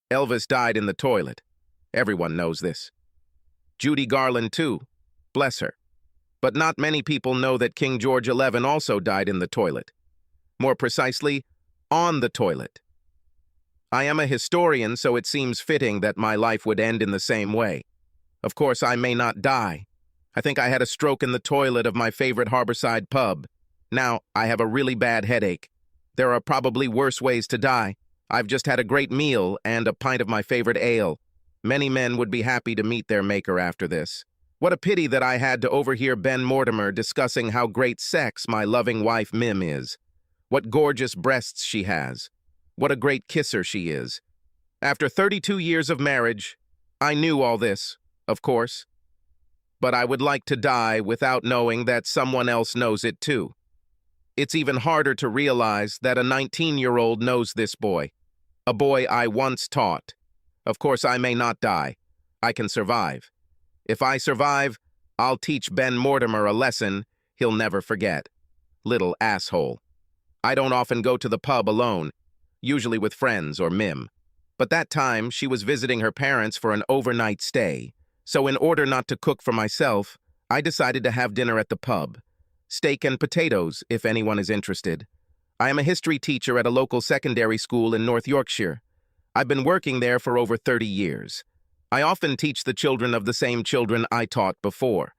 Elvis died in the toilet. Everyone knows this. Judy Garland, too. Bless her. But not many people know that King George XI also died in the toilet. More precisely, on the toilet. I am a historian, so it seems fitting that my life would end in the same way. Of course, I may not die. I think I had a stroke in the toilet of my favorite harborside pub. Now, I have a really bad headache. There are probably worse ways to die. I've just had a great meal and a pint of my favorite ale. Many men would be happy to meet their maker after this. What a pity that I had to overhear Ben Mortimer discussing how great sex my loving wife Mim is. What gorgeous breasts she has. What a great kisser she is. After 32 years of marriage, I knew all this, of course. But I would like to die without knowing that someone else knows it too. It's even harder to realize that a 19-year-old knows this boy. A boy I once taught. Of course, I may not die. I can survive. If I survive, I'll teach Ben Mortimer a lesson he'll never forget. Little asshole. I don't often go to the pub alone, usually with friends or Mim. But that time, she was visiting her parents for an overnight stay. So in order not to cook for myself, I decided to have dinner at the pub. Steak and potatoes, if anyone is interested. I am a history teacher at a local secondary school in North Yorkshire. I've been working there for over 30 years. I often teach the children of the same children I taught before.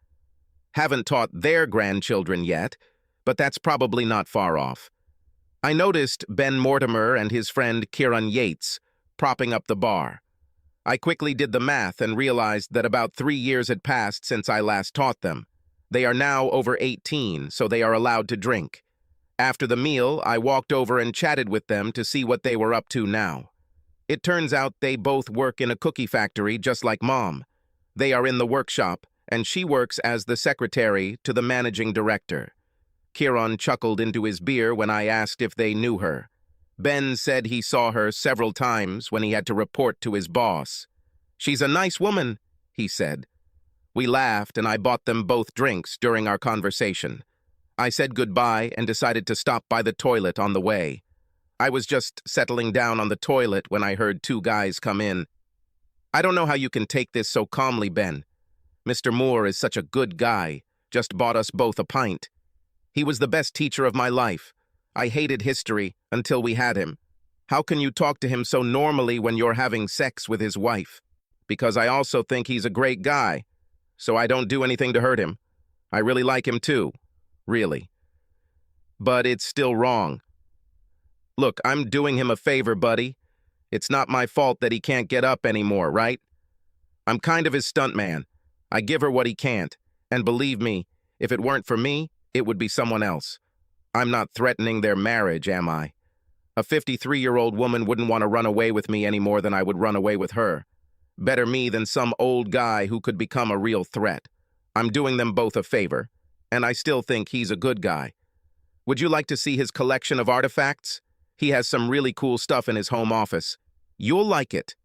Haven't taught their grandchildren yet, but that's probably not far off. I noticed Ben Mortimer and his friend Kieran Yates propping up the bar. I quickly did the math and realized that about 3 years had passed since I last taught them. They are now over 18, so they are allowed to drink. After the meal, I walked over and chatted with them to see what they were up to now. It turns out they both work in a cookie factory just like Mom. They are in the workshop, and she works as the secretary to the managing director. Kieran chuckled into his beer when I asked if they knew her. Ben said he saw her several times when he had to report to his boss. "She's a nice woman," he said. We laughed, and I bought them both drinks during our conversation. I said goodbye and decided to stop by the toilet on the way. I was just settling down on the toilet when I heard 2 guys come in. "I don't know how you can take this so calmly, Ben. Mr. Moore is such a good guy, just bought us both a pint. He was the best teacher of my life. I hated history until we had him. How can you talk to him so normally when you're having sex with his wife? Because I also think he's a great guy, so I don't do anything to hurt him. I really like him too, really. But it's still wrong. Look, I'm doing him a favor, buddy. It's not my fault that he can't get up anymore, right? I'm kind of his stuntman. I give her what he can't. And believe me, if it weren't for me, it would be someone else. I'm not threatening their marriage, am I? A 53-year-old woman wouldn't want to run away with me any more than I would run away with her. Better me than some old guy who could become a real threat. I'm doing them both a favor, and I still think he's a good guy. Would you like to see his collection of artifacts? He has some really cool stuff in his home office. You'll like it."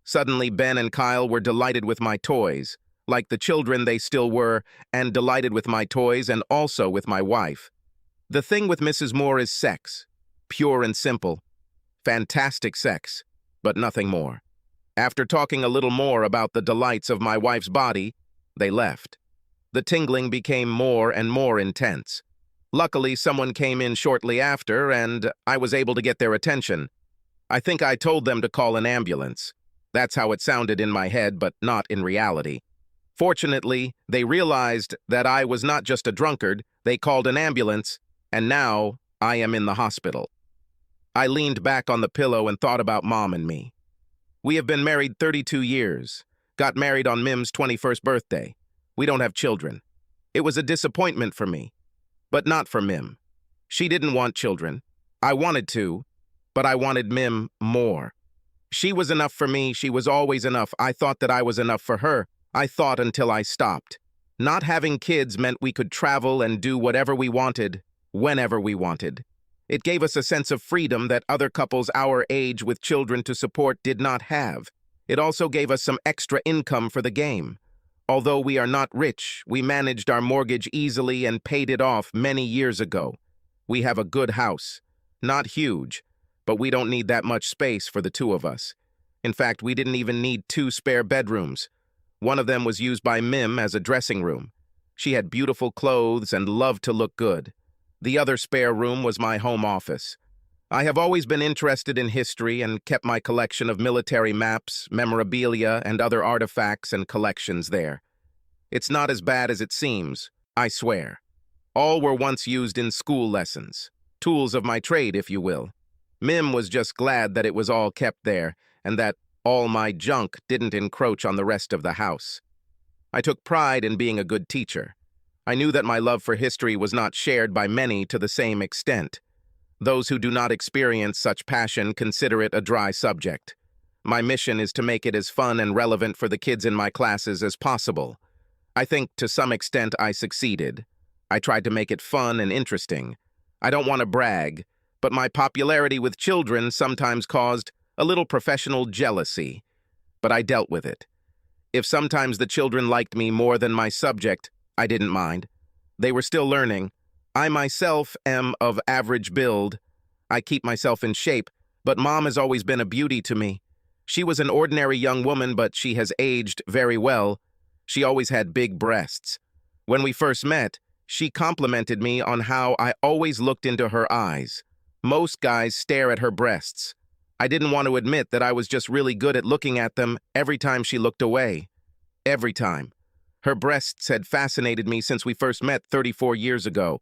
Suddenly, Ben and Kyle were delighted with my toys, like the children they still were, and delighted with my toys and also with my wife. The thing with Mrs. Moore is sex. Pure and simple. Fantastic sex, but nothing more. After talking a little more about the delights of my wife's body, they left. The tingling became more and more intense. Luckily, someone came in shortly after, and I was able to get their attention. I think I told them to call an ambulance. That's how it sounded in my head, but not in reality. Fortunately, they realized that I was not just a drunkard. They called an ambulance, and now I am in the hospital. I leaned back on the pillow and thought about Mom and me. We have been married 32 years, got married on Mim's 21st birthday. We don't have children. It was a disappointment for me. But not for Mim. She didn't want children. I wanted to, but I wanted Mim more. She was enough for me. She was always enough. I thought that I was enough for her. I thought until I stopped. Not having kids meant we could travel and do whatever we wanted, whenever we wanted. It gave us a sense of freedom that other couples our age with children to support did not have. It also gave us some extra income for the game. Although we are not rich, we managed our mortgage easily and paid it off many years ago. We have a good house. Not huge, but we don't need that much space for the 2 of us. In fact, we didn't even need 2 spare bedrooms. One of them was used by Mim as a dressing room. She had beautiful clothes and loved to look good. The other spare room was my home office. I have always been interested in history and kept my collection of military maps, memorabilia, and other artifacts and collections there. It's not as bad as it seems, I swear. All were once used in school lessons. Tools of my trade, if you will. Mim was just glad that it was all kept there, and that all my junk didn't encroach on the rest of the house. I took pride in being a good teacher. I knew that my love for history was not shared by many to the same extent. Those who do not experience such passion consider it a dry subject. My mission is to make it as fun and relevant for the kids in my classes as possible. I think to some extent I succeeded. I tried to make it fun and interesting. I don't want to brag, but my popularity with children sometimes caused a little professional jealousy. But I dealt with it. If sometimes the children liked me more than my subject, I didn't mind. They were still learning. I myself am of average build. I keep myself in shape, but Mom has always been a beauty to me. She was an ordinary young woman, but she has aged very well. She always had big breasts. When we first met, she complimented me on how I always looked into her eyes. Most guys stare at her breasts. I didn't want to admit that I was just really good at looking at them every time she looked away. Every time. Her breasts had fascinated me since we first met 34 years ago.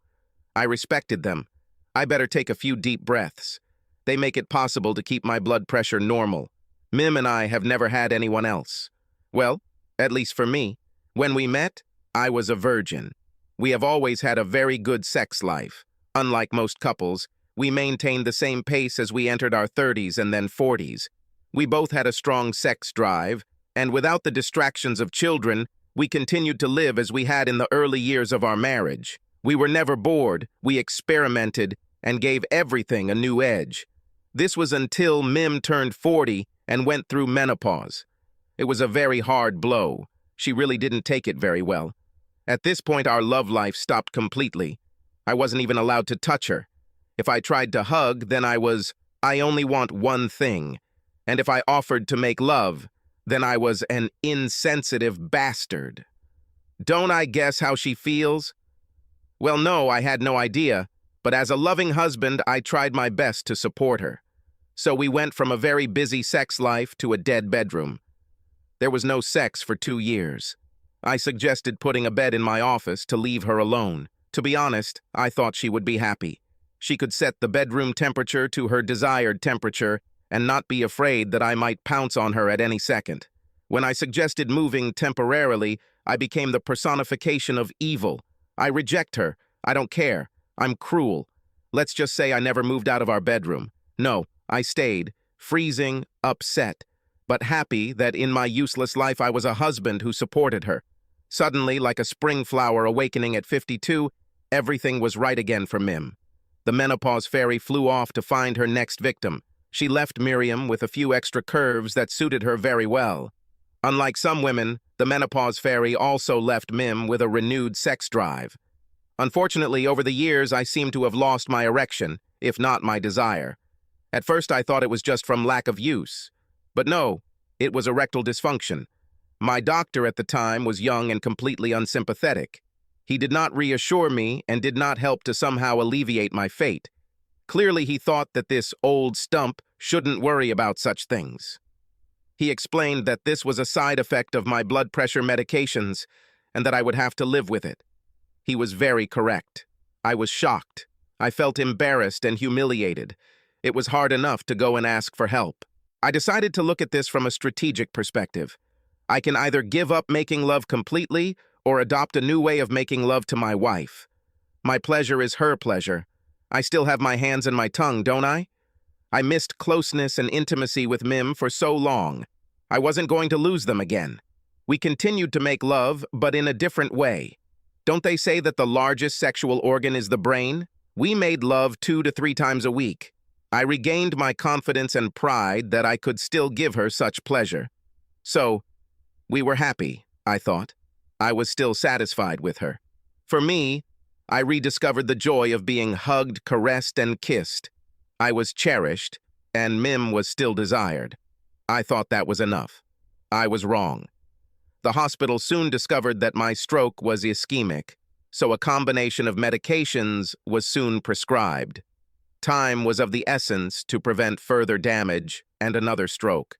I respected them. I better take a few deep breaths. They make it possible to keep my blood pressure normal. Mim and I have never had anyone else. Well, at least for me. When we met, I was a virgin. We have always had a very good sex life. Unlike most couples, we maintained the same pace as we entered our 30s and then 40s. We both had a strong sex drive, and without the distractions of children, we continued to live as we had in the early years of our marriage. We were never bored, we experimented, and gave everything a new edge. This was until Mim turned 40 and went through menopause. It was a very hard blow. She really didn't take it very well. At this point, our love life stopped completely. I wasn't even allowed to touch her. If I tried to hug, then I only want one thing. And if I offered to make love, then I was an insensitive bastard. Don't I guess how she feels? Well, no, I had no idea, but as a loving husband, I tried my best to support her. So we went from a very busy sex life to a dead bedroom. There was no sex for 2 years. I suggested putting a bed in my office to leave her alone. To be honest, I thought she would be happy. She could set the bedroom temperature to her desired temperature and not be afraid that I might pounce on her at any second. When I suggested moving temporarily, I became the personification of evil. I reject her. I don't care. I'm cruel. Let's just say I never moved out of our bedroom. No, I stayed, freezing, upset, but happy that in my useless life I was a husband who supported her. Suddenly, like a spring flower awakening at 52, everything was right again for Mim. The menopause fairy flew off to find her next victim. She left Miriam with a few extra curves that suited her very well. Unlike some women, the menopause fairy also left Mim with a renewed sex drive. Unfortunately, over the years, I seem to have lost my erection, if not my desire. At first, I thought it was just from lack of use. But no, it was erectile dysfunction. My doctor at the time was young and completely unsympathetic. He did not reassure me and did not help to somehow alleviate my fate. Clearly, he thought that this old stump shouldn't worry about such things. He explained that this was a side effect of my blood pressure medications and that I would have to live with it. He was very correct. I was shocked. I felt embarrassed and humiliated. It was hard enough to go and ask for help. I decided to look at this from a strategic perspective. I can either give up making love completely or adopt a new way of making love to my wife. My pleasure is her pleasure. I still have my hands and my tongue, don't I? I missed closeness and intimacy with Mim for so long. I wasn't going to lose them again. We continued to make love, but in a different way. Don't they say that the largest sexual organ is the brain? We made love 2 to 3 times a week. I regained my confidence and pride that I could still give her such pleasure. So, we were happy, I thought. I was still satisfied with her. For me, I rediscovered the joy of being hugged, caressed, and kissed. I was cherished, and Mim was still desired. I thought that was enough. I was wrong. The hospital soon discovered that my stroke was ischemic, so a combination of medications was soon prescribed. Time was of the essence to prevent further damage and another stroke.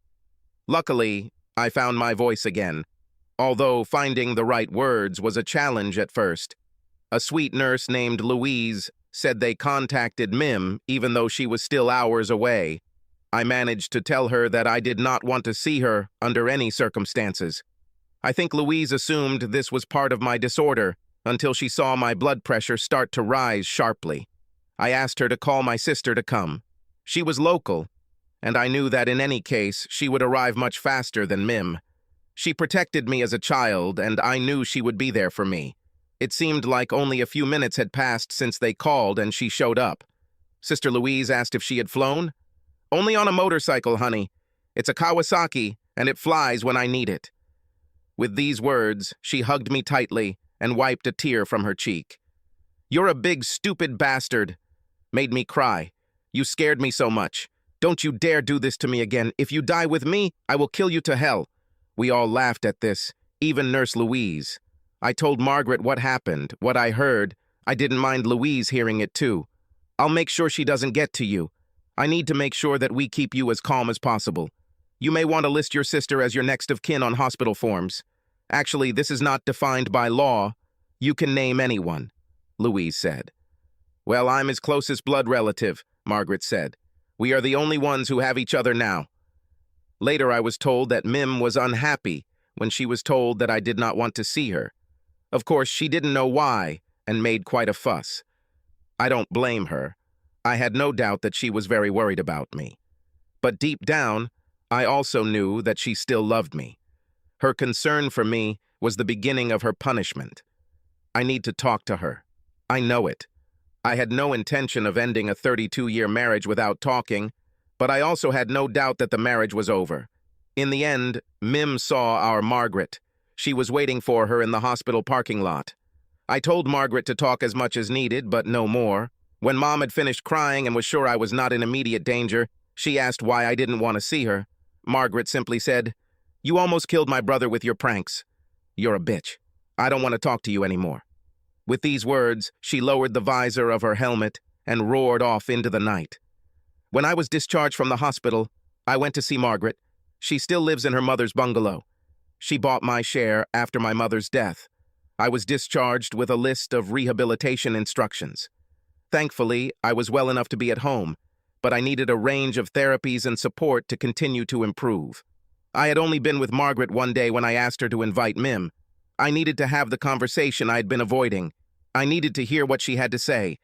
Luckily, I found my voice again, although finding the right words was a challenge at first. A sweet nurse named Louise said they contacted Mim even though she was still hours away. I managed to tell her that I did not want to see her under any circumstances. I think Louise assumed this was part of my disorder until she saw my blood pressure start to rise sharply. I asked her to call my sister to come. She was local, and I knew that in any case she would arrive much faster than Mim. She protected me as a child, and I knew she would be there for me. It seemed like only a few minutes had passed since they called and she showed up. Sister Louise asked if she had flown. "Only on a motorcycle, honey. It's a Kawasaki, and it flies when I need it." With these words, she hugged me tightly and wiped a tear from her cheek. "You're a big, stupid bastard." Made me cry. "You scared me so much. Don't you dare do this to me again. If you die with me, I will kill you to hell." We all laughed at this, even Nurse Louise. I told Margaret what happened, what I heard. I didn't mind Louise hearing it too. "I'll make sure she doesn't get to you. I need to make sure that we keep you as calm as possible. You may want to list your sister as your next of kin on hospital forms. Actually, this is not defined by law. You can name anyone," Louise said. "Well, I'm his closest blood relative," Margaret said. "We are the only ones who have each other now." Later, I was told that Mim was unhappy when she was told that I did not want to see her. Of course, she didn't know why and made quite a fuss. I don't blame her. I had no doubt that she was very worried about me. But deep down, I also knew that she still loved me. Her concern for me was the beginning of her punishment. I need to talk to her. I know it. I had no intention of ending a 32-year marriage without talking, but I also had no doubt that the marriage was over. In the end, Mim saw our Margaret. She was waiting for her in the hospital parking lot. I told Margaret to talk as much as needed, but no more. When Mom had finished crying and was sure I was not in immediate danger, she asked why I didn't want to see her. Margaret simply said, "You almost killed my brother with your pranks. You're a bitch. I don't want to talk to you anymore." With these words, she lowered the visor of her helmet and roared off into the night. When I was discharged from the hospital, I went to see Margaret. She still lives in her mother's bungalow. She bought my share after my mother's death. I was discharged with a list of rehabilitation instructions. Thankfully, I was well enough to be at home, but I needed a range of therapies and support to continue to improve. I had only been with Margaret one day when I asked her to invite Mim. I needed to have the conversation I had been avoiding. I needed to hear what she had to say.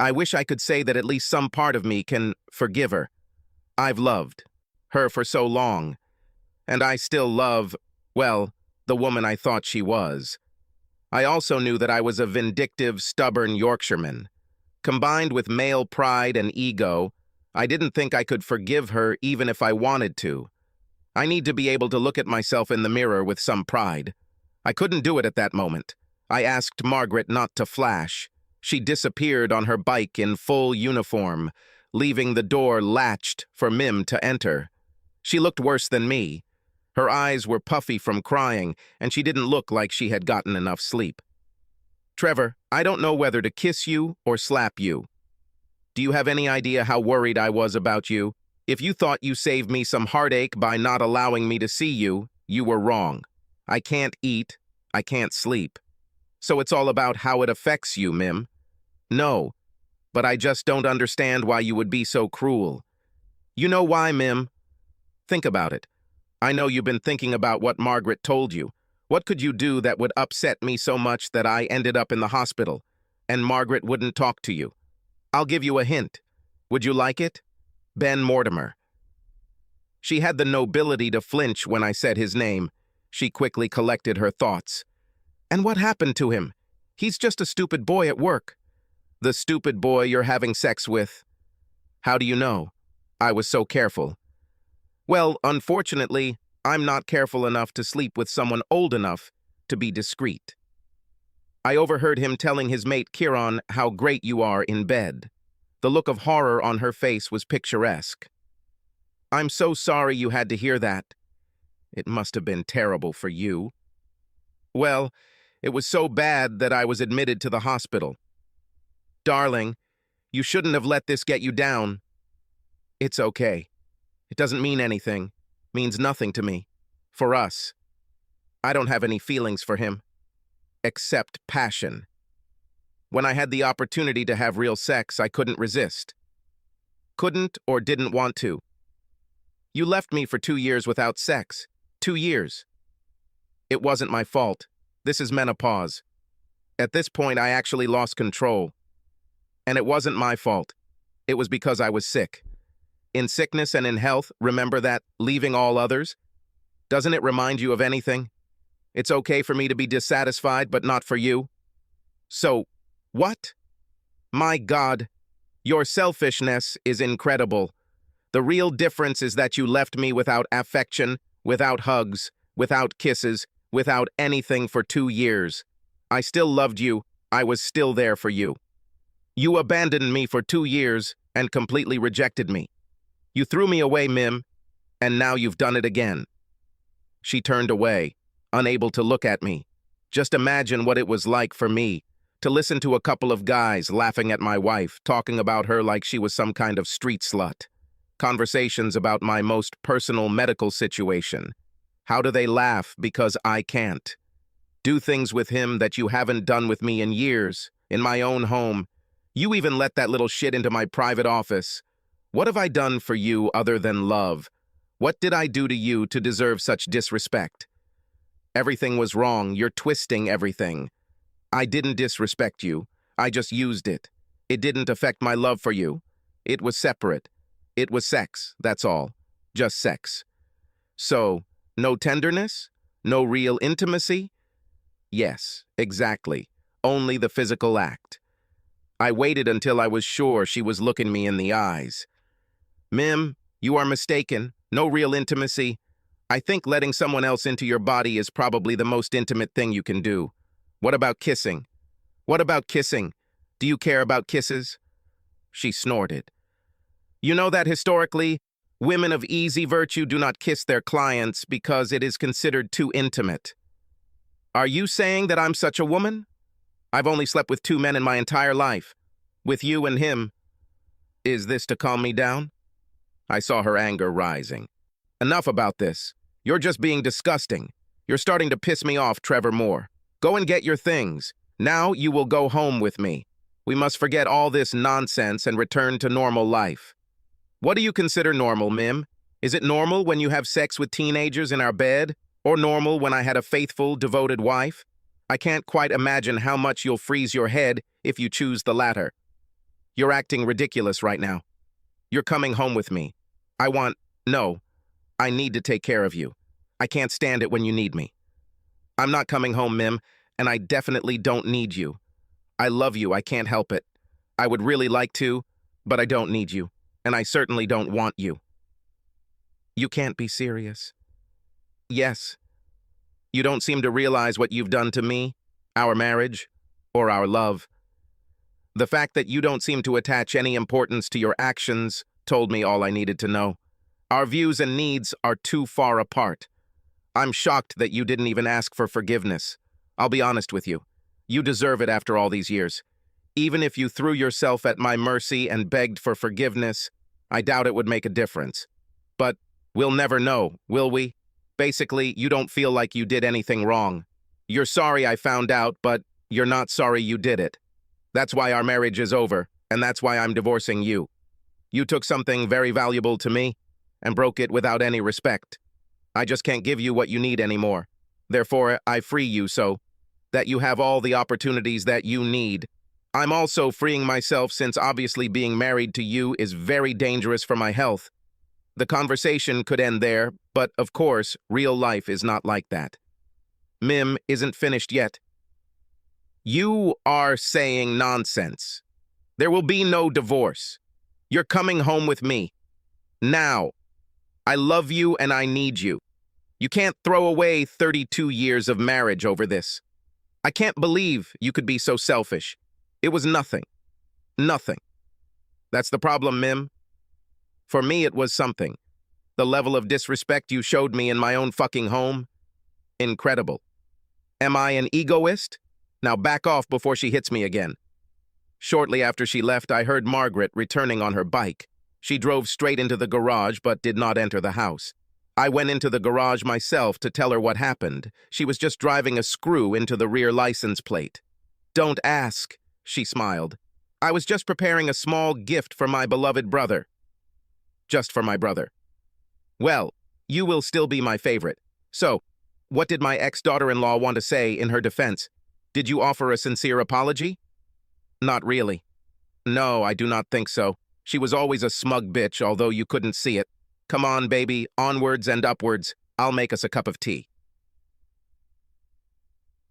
I wish I could say that at least some part of me can forgive her. I've loved her for so long, and I still love, well, the woman I thought she was. I also knew that I was a vindictive, stubborn Yorkshireman. Combined with male pride and ego, I didn't think I could forgive her even if I wanted to. I need to be able to look at myself in the mirror with some pride. I couldn't do it at that moment. I asked Margaret not to flash. She disappeared on her bike in full uniform, leaving the door latched for Mim to enter. She looked worse than me. Her eyes were puffy from crying, and she didn't look like she had gotten enough sleep. "Trevor, I don't know whether to kiss you or slap you. Do you have any idea how worried I was about you? If you thought you saved me some heartache by not allowing me to see you, you were wrong. I can't eat. I can't sleep. So it's all about how it affects you, Mim. No, but I just don't understand why you would be so cruel. You know why, Mim? Think about it. I know you've been thinking about what Margaret told you. What could you do that would upset me so much that I ended up in the hospital, and Margaret wouldn't talk to you? I'll give you a hint. Would you like it? Ben Mortimer." She had the nobility to flinch when I said his name. She quickly collected her thoughts. "And what happened to him? He's just a stupid boy at work." "The stupid boy you're having sex with." "How do you know?" I was so careful. "Well, unfortunately, I'm not careful enough to sleep with someone old enough to be discreet." I overheard him telling his mate Kieran how great you are in bed. The look of horror on her face was picturesque. I'm so sorry you had to hear that. It must have been terrible for you. Well, it was so bad that I was admitted to the hospital. Darling, you shouldn't have let this get you down. It's okay. It doesn't mean anything. Means nothing to me. For us. I don't have any feelings for him. Except passion. When I had the opportunity to have real sex, I couldn't resist. Couldn't or didn't want to. You left me for 2 years without sex. 2 years. It wasn't my fault. This is menopause. At this point, I actually lost control. And it wasn't my fault. It was because I was sick. In sickness and in health, remember that, leaving all others? Doesn't it remind you of anything? It's okay for me to be dissatisfied, but not for you. So, what? My God, your selfishness is incredible. The real difference is that you left me without affection, without hugs, without kisses, without anything for 2 years. I still loved you. I was still there for you. You abandoned me for 2 years and completely rejected me. You threw me away, Mim, and now you've done it again. She turned away, unable to look at me. Just imagine what it was like for me to listen to a couple of guys laughing at my wife, talking about her like she was some kind of street slut. Conversations about my most personal medical situation. How do they laugh because I can't? Do things with him that you haven't done with me in years, in my own home. You even let that little shit into my private office. What have I done for you other than love? What did I do to you to deserve such disrespect? Everything was wrong. You're twisting everything. I didn't disrespect you. I just used it. It didn't affect my love for you. It was separate. It was sex, that's all. Just sex. So, no tenderness? No real intimacy? Yes, exactly. Only the physical act. I waited until I was sure she was looking me in the eyes. Mim, you are mistaken. No real intimacy. I think letting someone else into your body is probably the most intimate thing you can do. What about kissing? What about kissing? Do you care about kisses? She snorted. You know that historically, women of easy virtue do not kiss their clients because it is considered too intimate. Are you saying that I'm such a woman? I've only slept with 2 men in my entire life. With you and him. Is this to calm me down? I saw her anger rising. Enough about this. You're just being disgusting. You're starting to piss me off, Trevor Moore. Go and get your things. Now you will go home with me. We must forget all this nonsense and return to normal life. What do you consider normal, Mim? Is it normal when you have sex with teenagers in our bed? Or normal when I had a faithful, devoted wife? I can't quite imagine how much you'll freeze your head if you choose the latter. You're acting ridiculous right now. You're coming home with me. No, I need to take care of you. I can't stand it when you need me. I'm not coming home, Mim, and I definitely don't need you. I love you, I can't help it. I would really like to, but I don't need you, and I certainly don't want you. You can't be serious. Yes. You don't seem to realize what you've done to me, our marriage, or our love. The fact that you don't seem to attach any importance to your actions told me all I needed to know. Our views and needs are too far apart. I'm shocked that you didn't even ask for forgiveness. I'll be honest with you. You deserve it after all these years. Even if you threw yourself at my mercy and begged for forgiveness, I doubt it would make a difference. But we'll never know, will we? Basically, you don't feel like you did anything wrong. You're sorry I found out, but you're not sorry you did it. That's why our marriage is over, and that's why I'm divorcing you. You took something very valuable to me and broke it without any respect. I just can't give you what you need anymore. Therefore, I free you so that you have all the opportunities that you need. I'm also freeing myself since obviously being married to you is very dangerous for my health. The conversation could end there, but of course, real life is not like that. Mim isn't finished yet. You are saying nonsense. There will be no divorce. You're coming home with me. Now. I love you and I need you. You can't throw away 32 years of marriage over this. I can't believe you could be so selfish. It was nothing. Nothing. That's the problem, Mim. For me, it was something. The level of disrespect you showed me in my own fucking home? Incredible. Am I an egoist? Now back off before she hits me again. Shortly after she left, I heard Margaret returning on her bike. She drove straight into the garage but did not enter the house. I went into the garage myself to tell her what happened. She was just driving a screw into the rear license plate. Don't ask, she smiled. I was just preparing a small gift for my beloved brother. Just for my brother. Well, you will still be my favorite. So, what did my ex-daughter-in-law want to say in her defense? Did you offer a sincere apology? Not really. No, I do not think so. She was always a smug bitch, although you couldn't see it. Come on, baby, onwards and upwards. I'll make us a cup of tea.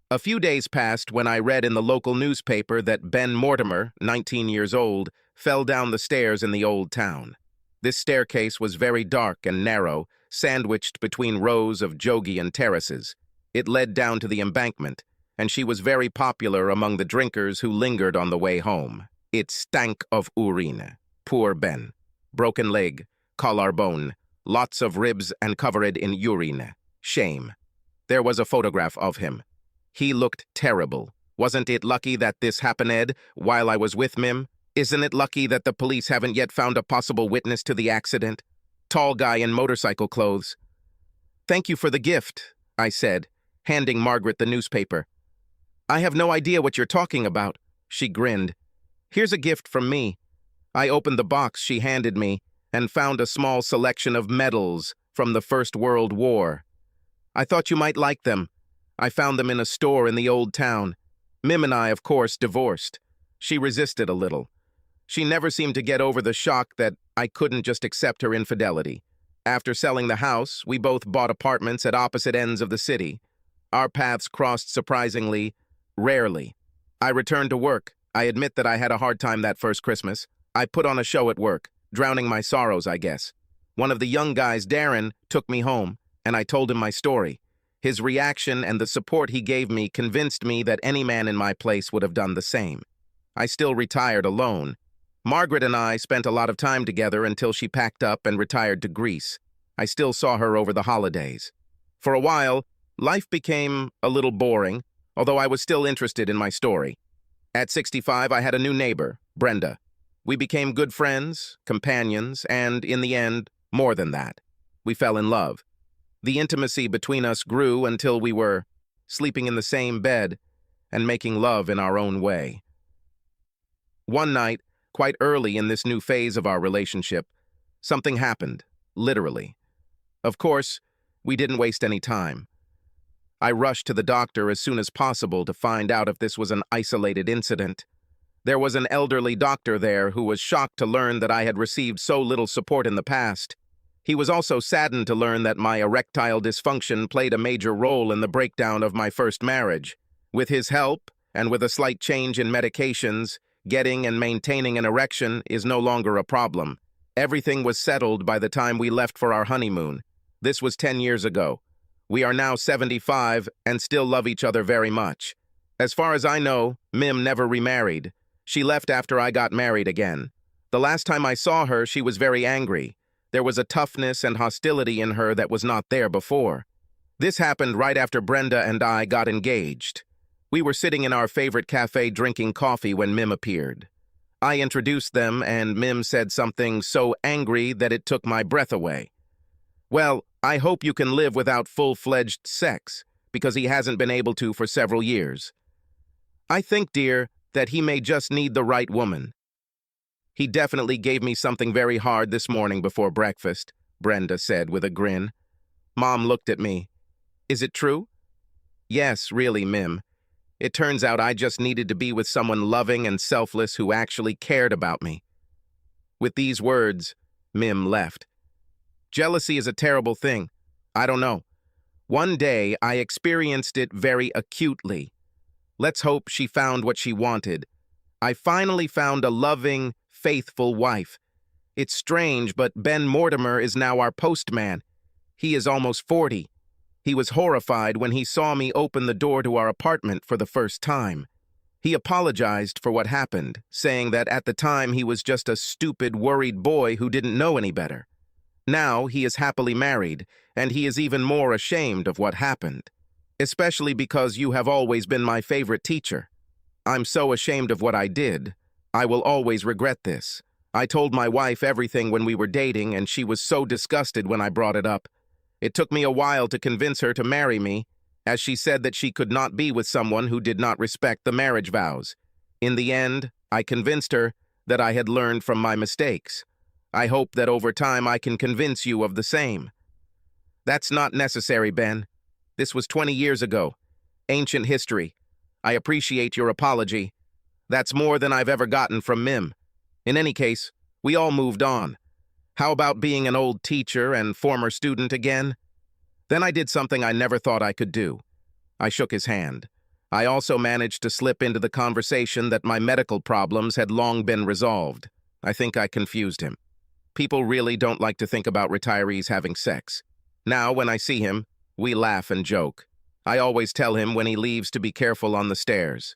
A few days passed when I read in the local newspaper that Ben Mortimer, 19 years old, fell down the stairs in the old town. This staircase was very dark and narrow, sandwiched between rows of Jogian terraces. It led down to the embankment, and she was very popular among the drinkers who lingered on the way home. It stank of urine. Poor Ben. Broken leg, collarbone, lots of ribs and covered in urine. Shame. There was a photograph of him. He looked terrible. Wasn't it lucky that this happened while I was with Mim? Isn't it lucky that the police haven't yet found a possible witness to the accident? Tall guy in motorcycle clothes. Thank you for the gift, I said, handing Margaret the newspaper. I have no idea what you're talking about, she grinned. Here's a gift from me. I opened the box she handed me and found a small selection of medals from the First World War. I thought you might like them. I found them in a store in the old town. Mim and I, of course, divorced. She resisted a little. She never seemed to get over the shock that I couldn't just accept her infidelity. After selling the house, we both bought apartments at opposite ends of the city. Our paths crossed surprisingly rarely. I returned to work. I admit that I had a hard time that first Christmas. I put on a show at work, drowning my sorrows, I guess. One of the young guys, Darren, took me home, and I told him my story. His reaction and the support he gave me convinced me that any man in my place would have done the same. I still retired alone. Margaret and I spent a lot of time together until she packed up and retired to Greece. I still saw her over the holidays. For a while, life became a little boring, although I was still interested in my story. At 65, I had a new neighbor, Brenda. We became good friends, companions, and, in the end, more than that. We fell in love. The intimacy between us grew until we were sleeping in the same bed and making love in our own way. One night, quite early in this new phase of our relationship, something happened, literally. Of course, we didn't waste any time. I rushed to the doctor as soon as possible to find out if this was an isolated incident. There was an elderly doctor there who was shocked to learn that I had received so little support in the past. He was also saddened to learn that my erectile dysfunction played a major role in the breakdown of my first marriage. With his help, and with a slight change in medications, getting and maintaining an erection is no longer a problem. Everything was settled by the time we left for our honeymoon. This was 10 years ago. We are now 75 and still love each other very much. As far as I know, Mim never remarried. She left after I got married again. The last time I saw her, she was very angry. There was a toughness and hostility in her that was not there before. This happened right after Brenda and I got engaged. We were sitting in our favorite cafe drinking coffee when Mim appeared. I introduced them, and Mim said something so angry that it took my breath away. Well, I hope you can live without full-fledged sex, because he hasn't been able to for several years. I think, dear, that he may just need the right woman. He definitely gave me something very hard this morning before breakfast, Brenda said with a grin. Mom looked at me. Is it true? Yes, really, Mim. It turns out I just needed to be with someone loving and selfless who actually cared about me. With these words, Mim left. Jealousy is a terrible thing. I don't know. One day, I experienced it very acutely. Let's hope she found what she wanted. I finally found a loving, faithful wife. It's strange, but Ben Mortimer is now our postman. He is almost 40. He was horrified when he saw me open the door to our apartment for the first time. He apologized for what happened, saying that at the time he was just a stupid, worried boy who didn't know any better. Now he is happily married, and he is even more ashamed of what happened. Especially because you have always been my favorite teacher. I'm so ashamed of what I did. I will always regret this. I told my wife everything when we were dating, and she was so disgusted when I brought it up. It took me a while to convince her to marry me, as she said that she could not be with someone who did not respect the marriage vows. In the end, I convinced her that I had learned from my mistakes. I hope that over time I can convince you of the same. That's not necessary, Ben. This was 20 years ago. Ancient history. I appreciate your apology. That's more than I've ever gotten from Mim. In any case, we all moved on. How about being an old teacher and former student again? Then I did something I never thought I could do. I shook his hand. I also managed to slip into the conversation that my medical problems had long been resolved. I think I confused him. People really don't like to think about retirees having sex. Now, when I see him, we laugh and joke. I always tell him when he leaves to be careful on the stairs.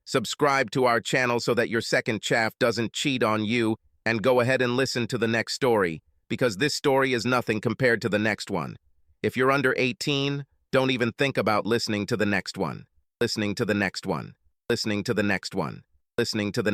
Subscribe to our channel so that your second chaff doesn't cheat on you, and go ahead and listen to the next story, because this story is nothing compared to the next one. If you're under 18, don't even think about listening to the next one. Listening to the next one. Listening to the next one. Listening to the